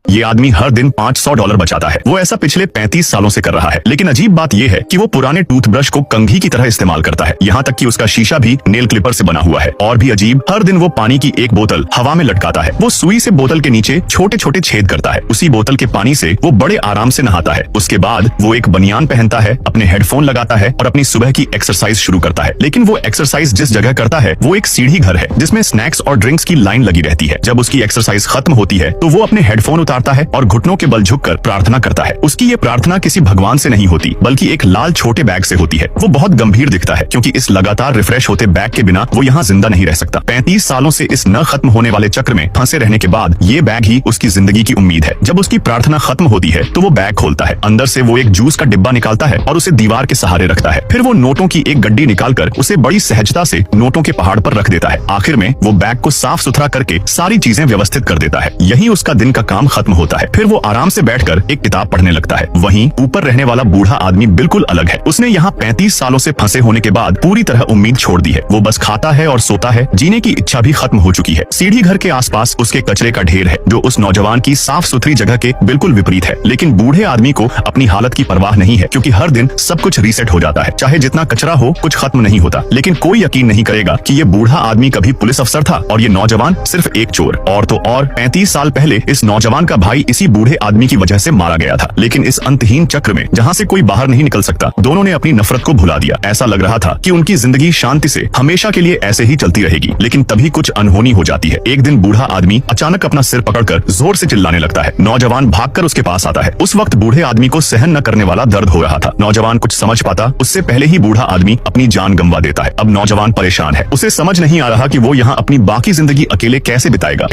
ये आदमी हर दिन $500 बचाता है। वो ऐसा पिछले 35 सालों से कर रहा है। लेकिन अजीब बात यह है कि वो पुराने टूथब्रश को कंघी की तरह इस्तेमाल करता है। यहाँ तक कि उसका शीशा भी नेल क्लिपर से बना हुआ है। और भी अजीब, हर दिन वो पानी की एक बोतल हवा में लटकाता है। वो सुई से बोतल के नीचे छोटे छोटे छेद करता है। उसी बोतल के पानी से वो बड़े आराम से नहाता है। उसके बाद वो एक बनियान पहनता है, अपने हेडफोन लगाता है और अपनी सुबह की एक्सरसाइज शुरू करता है। लेकिन वो एक्सरसाइज जिस जगह करता है वो एक सीढ़ी घर है जिसमें स्नैक्स और ड्रिंक्स की लाइन लगी रहती है। जब उसकी एक्सरसाइज खत्म होती है तो वो अपने हेडफोन उतारता है और घुटनों के बल झुककर प्रार्थना करता है। उसकी ये प्रार्थना किसी भगवान से नहीं होती बल्कि एक लाल छोटे बैग से होती है। वो बहुत गंभीर दिखता है क्योंकि इस लगातार रिफ्रेश होते बैग के बिना वो यहाँ जिंदा नहीं रह सकता। 35 सालों से इस न खत्म होने वाले चक्र में फंसे रहने के बाद ये बैग ही उसकी जिंदगी की उम्मीद है। जब उसकी प्रार्थना खत्म होती है तो वो बैग खोलता है। अंदर से वो एक जूस का डिब्बा निकालता है और उसे दीवार के सहारे रखता है। फिर वो नोटों की एक गड्डी निकालकर उसे बड़ी सहजता से नोटों के पहाड़ पर रख देता है। आखिर में वो बैग को साफ सुथरा करके सारी चीजें व्यवस्थित कर देता है। यही उसका दिन का काम खत्म होता है। फिर वो आराम से बैठकर एक किताब पढ़ने लगता है। वहीं ऊपर रहने वाला बूढ़ा आदमी बिल्कुल अलग है। उसने यहाँ 35 सालों से फंसे होने के बाद पूरी तरह उम्मीद छोड़ दी है। वो बस खाता है और सोता है। जीने की इच्छा भी खत्म हो चुकी है। सीढ़ी घर के आसपास उसके कचरे का ढेर है जो उस नौजवान की साफ सुथरी जगह के बिल्कुल विपरीत है। लेकिन बूढ़े आदमी को अपनी हालत की परवाह नहीं है क्योंकि हर दिन सब कुछ रीसेट हो जाता है। चाहे जितना कचरा हो, कुछ खत्म नहीं होता। लेकिन कोई यकीन नहीं करेगा कि ये बूढ़ा आदमी कभी पुलिस अफसर था और ये नौजवान सिर्फ एक चोर। और तो और 35 साल पहले इस नौजवान का भाई इसी बूढ़े आदमी की वजह से मारा गया था। लेकिन इस अंतहीन चक्र में जहाँ से कोई बाहर नहीं निकल सकता, दोनों ने अपनी नफरत को भुला दिया। ऐसा लग रहा था कि उनकी जिंदगी शांति से हमेशा के लिए ऐसे ही चलती रहेगी। लेकिन तभी कुछ अनहोनी हो जाती है। एक दिन बूढ़ा आदमी अचानक अपना सिर पकड़कर जोर से चिल्लाने लगता है। नौजवान भागकर उसके पास आता है। उस वक्त बूढ़े आदमी को सहन न करने वाला दर्द हो रहा था। नौजवान कुछ समझ पाता उससे पहले ही बूढ़ा आदमी अपनी जान गंवा देता है। अब नौजवान परेशान है। उसे समझ नहीं आ रहा कि वो यहाँ अपनी बाकी जिंदगी अकेले कैसे बिताएगा।